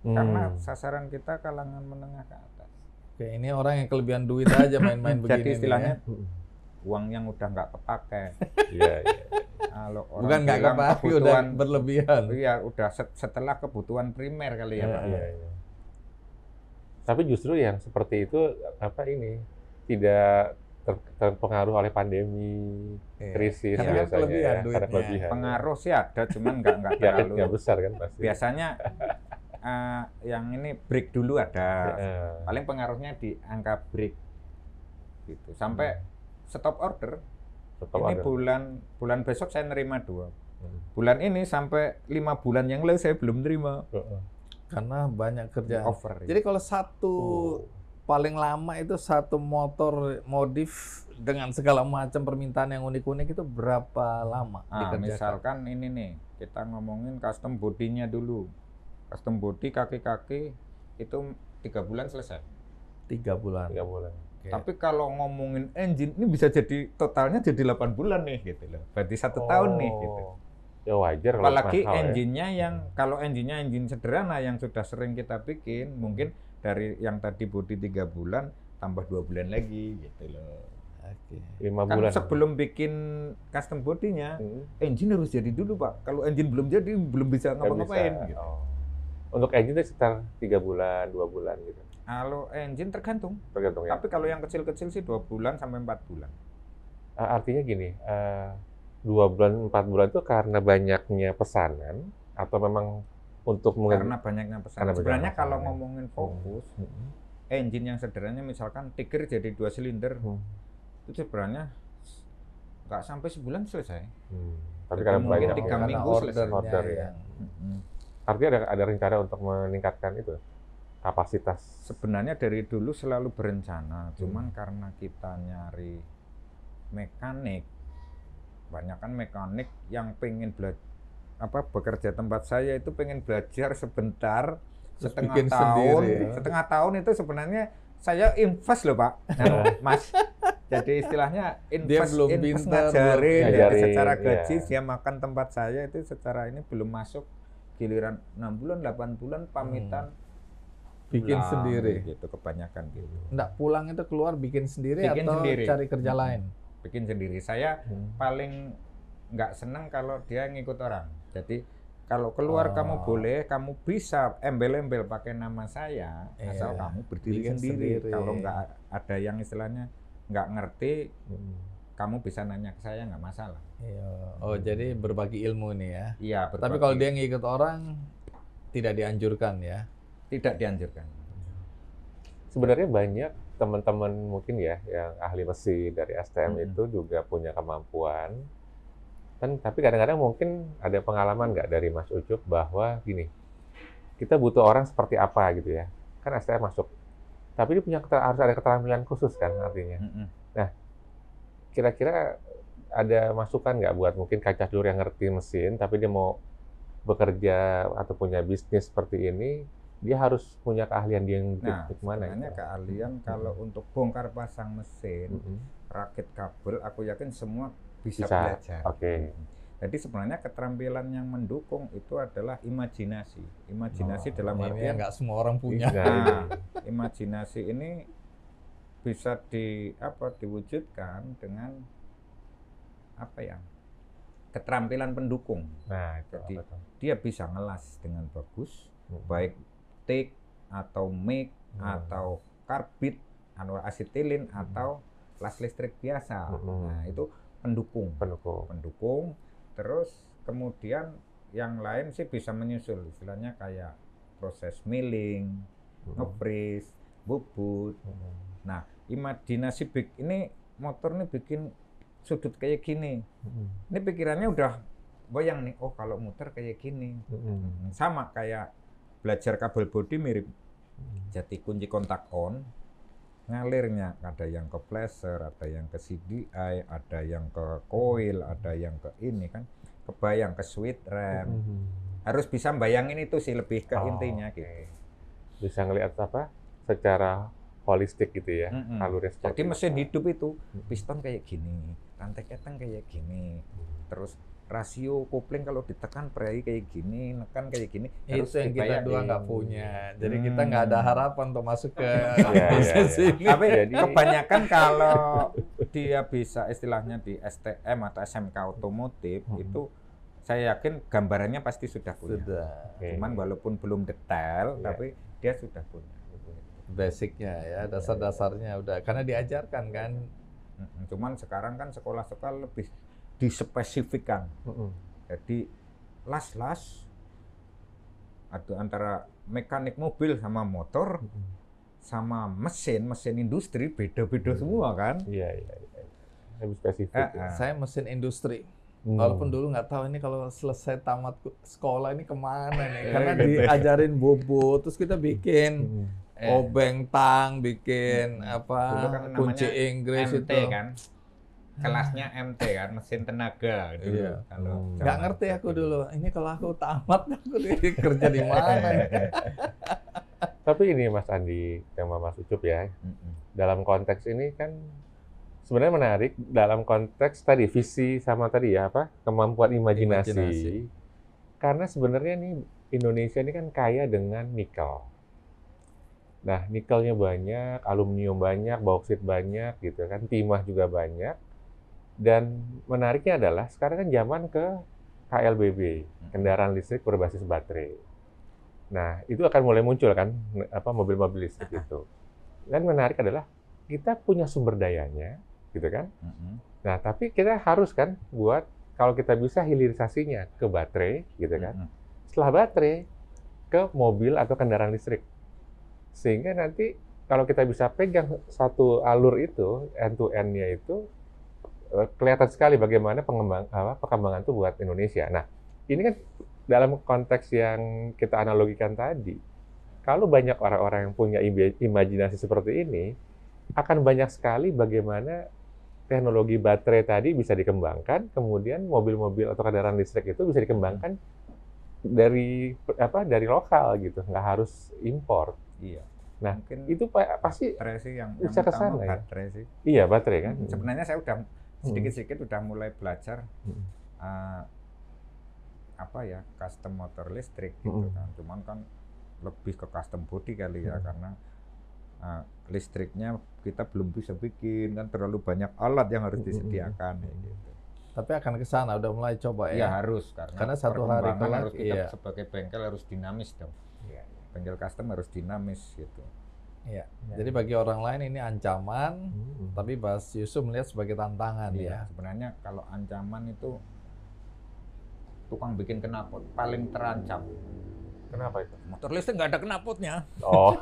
karena sasaran kita kalangan menengah ke atas. Oke, ini orang yang kelebihan duit aja main-main begini. Jadi istilahnya nih ya. uang yang udah nggak kepake. Iya. Kalau orang Bukan nggak bilang kepake, udah kebutuhan berlebihan. Iya, udah setelah kebutuhan primer kali ya, Pak. Iya. Tapi justru yang seperti itu apa ini tidak terpengaruh oleh pandemi, krisis Karena biasanya kelebihan ya, duitnya. karena kelebihan. Pengaruh sih ada, cuman nggak terlalu. Nggak besar kan pasti. Biasanya yang ini break dulu ada. Ya, Paling pengaruhnya di angka break gitu. Sampai stop order. tetap Ini ada. bulan besok saya nerima 2. Bulan ini sampai 5 bulan yang lalu saya belum terima. Karena banyak kerjaan. Over. Jadi kalau satu paling lama itu satu motor modif dengan segala macam permintaan yang unik-unik itu berapa lama dikerjakan? Misalkan ini nih, kita ngomongin custom bodinya dulu. Custom body kaki-kaki itu 3 bulan selesai. 3 bulan. 3 bulan. Oke. Tapi kalau ngomongin engine ini bisa jadi totalnya jadi 8 bulan nih gitu loh. Berarti 1 tahun nih gitu. Ya wajar kalau Apalagi mahal ya. engine-nya kalau engine-nya engine sederhana yang sudah sering kita bikin, mungkin dari yang tadi body 3 bulan tambah 2 bulan lagi gitu loh. Oke. 5 Kan bulan. sebelum bikin custom body-nya, engine harus jadi dulu, Pak. Kalau engine belum jadi, belum bisa Nggak ngapa-ngapain bisa. gitu. Untuk engine itu sekitar 3 bulan, 2 bulan gitu. Kalau engine tergantung. Tergantung ya. Tapi kalau yang kecil-kecil sih 2 bulan sampai 4 bulan. Artinya gini, 2 bulan, 4 bulan itu karena banyaknya pesanan atau memang untuk Karena banyaknya pesanan. Karena banyak Sebenarnya pesanan, kalau ya. ngomongin fokus, engine yang sederhana misalkan Tiger jadi 2 silinder, itu sebenarnya nggak sampai sebulan selesai. Tapi Jadi karena mungkin banyak 3 ya. minggu selesai. Order ya. Artinya ada rencana untuk meningkatkan itu kapasitas. Sebenarnya dari dulu selalu berencana, cuman karena kita nyari mekanik, banyak kan mekanik yang pengen bekerja tempat saya itu pengen belajar sebentar, Terus setengah bikin tahun, sendiri, ya. setengah tahun itu sebenarnya saya invest loh Pak, Mas. Jadi istilahnya Dia belum pintar, ngajarin, belum jadi ngajarin, secara gaji ya. dia makan tempat saya itu secara ini belum masuk, giliran 6 bulan, 8 bulan pamitan. Bikin pulang, sendiri. gitu kebanyakan gitu. Enggak, pulang itu keluar bikin sendiri Bikin atau sendiri. cari kerja lain? Bikin sendiri. Saya paling nggak senang kalau dia ngikut orang. Jadi kalau keluar kamu boleh, kamu bisa embel-embel pakai nama saya, asal Iya. kamu berdiri Bikin sendiri. sendiri. Kalau nggak ada yang istilahnya nggak ngerti, kamu bisa nanya ke saya nggak masalah. Iya. Oh, jadi berbagi ilmu nih ya. Iya. Tapi kalau dia ngikut orang tidak dianjurkan ya. tidak dianjurkan. Sebenarnya banyak teman-teman mungkin ya yang ahli mesin dari STM itu juga punya kemampuan. Kan tapi kadang-kadang mungkin ada pengalaman nggak dari Mas Ucup bahwa gini, kita butuh orang seperti apa gitu ya. Kan STM masuk. Tapi dia punya harus ada keterampilan khusus kan artinya. Nah, kira-kira ada masukan nggak buat mungkin kaca dulur yang ngerti mesin tapi dia mau bekerja atau punya bisnis seperti ini, dia harus punya keahlian dia yang mana? Sebenarnya keahlian kalau untuk bongkar pasang mesin, rakit kabel, aku yakin semua bisa belajar. Oke. Jadi sebenarnya keterampilan yang mendukung itu adalah imajinasi. Imajinasi dalam Ini artian nggak semua orang punya. Nah, imajinasi ini bisa diwujudkan dengan keterampilan pendukung. Nah, jadi dia bisa ngelas dengan bagus, baik tik atau mic atau karbit, asetilin atau las listrik biasa. Nah, itu pendukung. Terus kemudian yang lain sih bisa menyusul, istilahnya kayak proses milling, nge-freeze, bubut. Nah, imajinasi ini motor nih bikin sudut kayak gini. Ini pikirannya udah bayang nih, oh kalau muter kayak gini. Sama kayak belajar kabel bodi mirip. Jadi kunci kontak on, ngalirnya ada yang ke flasher, ada yang ke CDI, ada yang ke coil, ada yang ke ini kan, kebayang ke switch rem. Harus bisa bayangin itu sih lebih ke intinya gitu. Bisa ngelihat secara holistik gitu ya, alurnya Jadi mesin hidup itu piston kayak gini, rantai keteng kayak gini, terus rasio kopling kalau ditekan prei kayak gini, nekan kayak gini. Itu yang kita dua nggak punya. Jadi kita nggak ada harapan untuk masuk ke bisnis ini. Tapi kebanyakan kalau dia bisa istilahnya di STM atau SMK otomotif itu saya yakin gambarannya pasti sudah punya. Sudah. Cuman walaupun belum detail, tapi dia sudah punya. Basicnya ya, dasar-dasarnya udah karena diajarkan kan. Cuman sekarang kan sekolah-sekolah lebih dispesifikkan. Jadi las-las ada antara mekanik mobil sama motor sama mesin industri beda-beda semua kan. Iya. Lebih spesifik. Saya mesin industri. Walaupun dulu nggak tahu ini kalau selesai tamat sekolah ini kemana nih, karena diajarin bobo, terus kita bikin obeng tang, bikin kan kunci Inggris MT itu. kan. Kelasnya MT kan, mesin tenaga dulu. Iya. Kalau Nggak ngerti aku dulu. Ini kalau aku tamat aku kerja di mana? Tapi ini Mas Andi, tema Mas Ucup ya. Dalam konteks ini kan sebenarnya menarik dalam konteks tadi visi sama tadi ya kemampuan imajinasi. Karena sebenarnya nih Indonesia ini kan kaya dengan nikel. Nah, nikelnya banyak, aluminium banyak, bauksit banyak gitu kan, timah juga banyak. Dan menariknya adalah sekarang kan zaman ke KLBB, kendaraan listrik berbasis baterai. Nah, itu akan mulai muncul kan mobil-mobil listrik itu. Dan menarik adalah kita punya sumber dayanya, gitu kan? Nah, tapi kita harus kan buat kalau kita bisa hilirisasinya ke baterai, gitu kan? Setelah baterai ke mobil atau kendaraan listrik. Sehingga nanti kalau kita bisa pegang satu alur itu, end-to-end-nya itu, kelihatan sekali bagaimana perkembangan itu buat Indonesia. Nah, ini kan dalam konteks yang kita analogikan tadi, kalau banyak orang-orang yang punya imajinasi seperti ini, akan banyak sekali bagaimana teknologi baterai tadi bisa dikembangkan, kemudian mobil-mobil atau kendaraan listrik itu bisa dikembangkan dari lokal gitu, nggak harus impor. Iya. Nah, mungkin itu pasti baterai sih yang bisa ke sana ya. Baterai sih. Iya, baterai kan. Sebenarnya saya udah sedikit-sedikit udah mulai belajar custom motor listrik gitu kan. Cuman kan lebih ke custom body kali ya karena listriknya kita belum bisa bikin kan, terlalu banyak alat yang harus disediakan gitu. Tapi akan ke sana, udah mulai coba ya. Iya harus karena satu hari harus kita sebagai bengkel harus dinamis dong. Bengkel custom harus dinamis gitu. Iya. Jadi bagi orang lain ini ancaman, tapi Mas Yusuf melihat sebagai tantangan ya. Sebenarnya kalau ancaman itu tukang bikin knalpot paling terancam. Kenapa itu? Motor listrik nggak ada knalpotnya. Oh.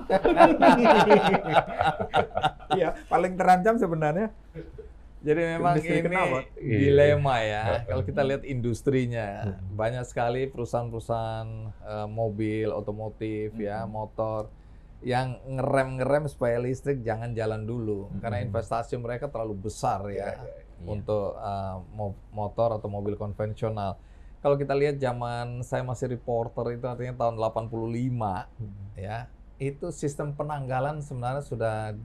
Iya, paling terancam sebenarnya. Jadi memang ini dilema ya. Kalau kita lihat industrinya, banyak sekali perusahaan-perusahaan mobil, otomotif, ya, motor yang ngerem supaya listrik jangan jalan dulu, karena investasi mereka terlalu besar ya untuk motor atau mobil konvensional. Kalau kita lihat zaman saya masih reporter itu artinya tahun 85 ya. Itu sistem penanggalan sebenarnya sudah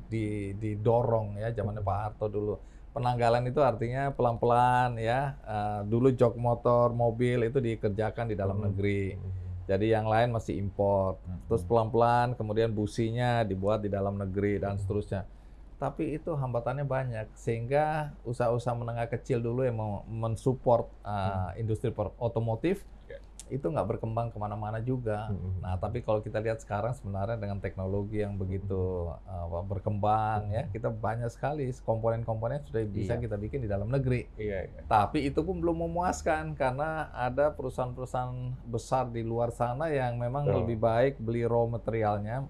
didorong ya zamannya Pak Harto dulu. Penanggalan itu artinya pelan-pelan ya. Dulu jok motor, mobil itu dikerjakan di dalam negeri. Jadi yang lain masih impor. Terus pelan-pelan kemudian businya dibuat di dalam negeri dan seterusnya. Tapi itu hambatannya banyak sehingga usaha-usaha menengah kecil dulu yang mensupport industri otomotif itu nggak berkembang kemana-mana juga. Nah, tapi kalau kita lihat sekarang sebenarnya dengan teknologi yang begitu berkembang ya, kita banyak sekali komponen-komponen sudah bisa kita bikin di dalam negeri. Tapi itu pun belum memuaskan karena ada perusahaan-perusahaan besar di luar sana yang memang lebih baik beli raw materialnya,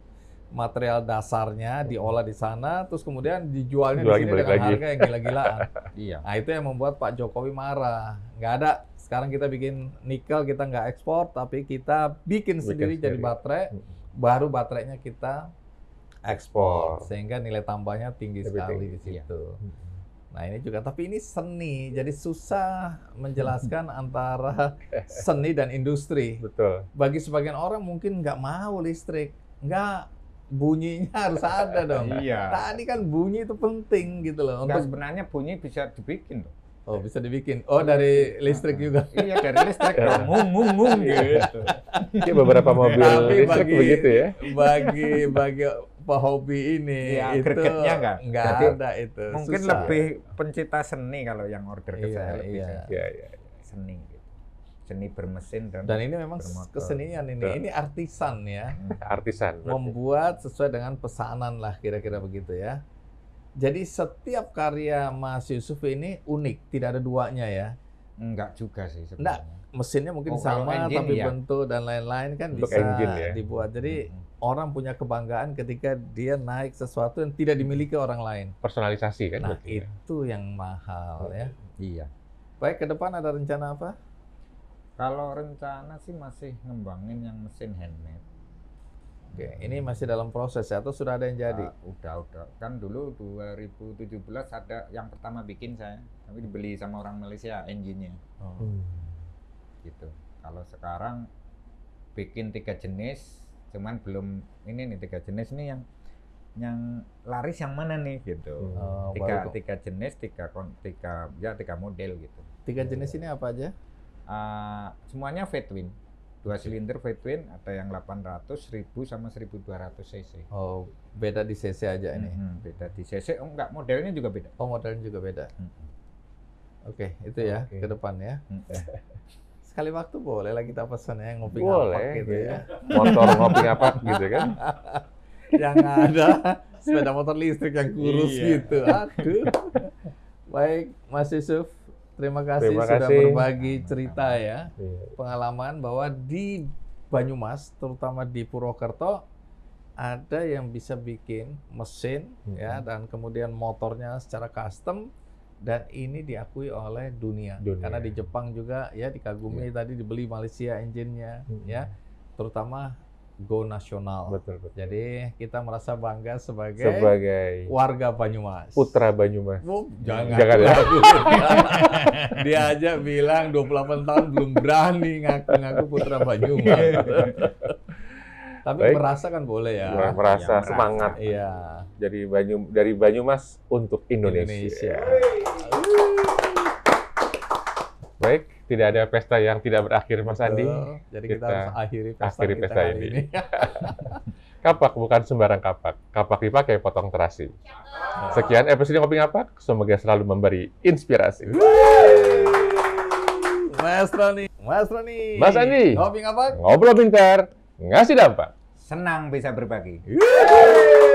material dasarnya diolah di sana, terus kemudian dijualnya di sini dengan harga yang gila-gilaan. Nah, itu yang membuat Pak Jokowi marah. Nggak ada. Sekarang kita bikin nikel, kita nggak ekspor, tapi kita bikin sendiri jadi baterai, baru baterainya kita ekspor, sehingga nilai tambahnya tinggi sekali di situ. Nah ini juga, tapi ini seni, jadi susah menjelaskan antara seni dan industri. Betul. Bagi sebagian orang mungkin nggak mau listrik, nggak, bunyinya harus ada dong. Tadi kan bunyi itu penting gitu loh. Untuk sebenarnya bunyi bisa dibikin loh. Oh, bisa dibikin. Oh, dari listrik juga. Iya, dari listrik. Ngung gitu. Ya, beberapa mobil listrik begitu ya. Bagi pehobi ini ya, itu gregetnya nggak ada itu. Mungkin susah. Lebih pencipta seni kalau yang order ke saya lebih iya. seni gitu. seni bermesin Dan ini memang bermotor. kesenian ini artisan ya. Artisan. berarti. Membuat sesuai dengan pesanan lah kira-kira begitu ya. Jadi setiap karya Mas Yusuf ini unik, tidak ada duanya ya. Enggak juga sih Enggak, sebenarnya. mesinnya mungkin Oh, kalau sama engine, tapi ya. bentuk dan lain-lain kan Untuk bisa engine, ya. dibuat. Jadi orang punya kebanggaan ketika dia naik sesuatu yang tidak dimiliki orang lain. Personalisasi kan? Nah, berarti ya? itu yang mahal ya. Iya. Baik, ke depan ada rencana apa? Kalau rencana sih masih ngembangin yang mesin handmade. Oke, ini masih dalam proses ya atau sudah ada yang jadi? Udah. Kan dulu 2017 ada yang pertama bikin saya, tapi dibeli sama orang Malaysia engine-nya. Oh. Gitu. Kalau sekarang bikin 3 jenis, cuman belum ini nih 3 jenis nih yang laris yang mana nih gitu. Oh, tiga jenis, tiga model gitu. 3 jenis ini apa aja? Semuanya V-twin. 2 silinder V-twin, ada yang 800, 1000 sama 1200 cc. Oh, beda di cc aja ini. Beda di cc. Oh enggak, modelnya juga beda. Oh, modelnya juga beda. Oke, itu ya Oke. ke depan ya. Sekali waktu boleh lah kita pesan ya ngopi Boleh, ngapak gitu ya. Motor ngopi ngapak gitu kan? Yang ada sepeda motor listrik yang kurus Iya. gitu. Aduh. Baik, Mas Yusuf, terima kasih Terima sudah kasih. berbagi cerita ya, Iya. pengalaman bahwa di Banyumas, terutama di Purwokerto, ada yang bisa bikin mesin ya dan kemudian motornya secara custom dan ini diakui oleh dunia. Karena di Jepang juga ya dikagumi tadi dibeli Malaysia engine-nya ya, terutama go nasional. Betul. Jadi kita merasa bangga sebagai warga Banyumas. Putra Banyumas. Jangan ya. Dia aja bilang 28 tahun belum berani ngaku-ngaku putra Banyumas. Tapi Baik. merasa kan boleh ya. Merasa Iya, semangat. Iya. Dari Banyumas untuk Indonesia. Baik, tidak ada pesta yang tidak berakhir, Mas Andi. Jadi kita Kita harus akhiri pesta, akhiri kita pesta kali ini. Kapak bukan sembarang kapak. Kapak dipakai potong terasi. Sekian episode Ngopi Ngapak. Semoga selalu memberi inspirasi. Mas Roni. Mas Andi. Ngopi ngapak? Ngobrol pintar, ngasih dampak. Senang bisa berbagi. Yeay.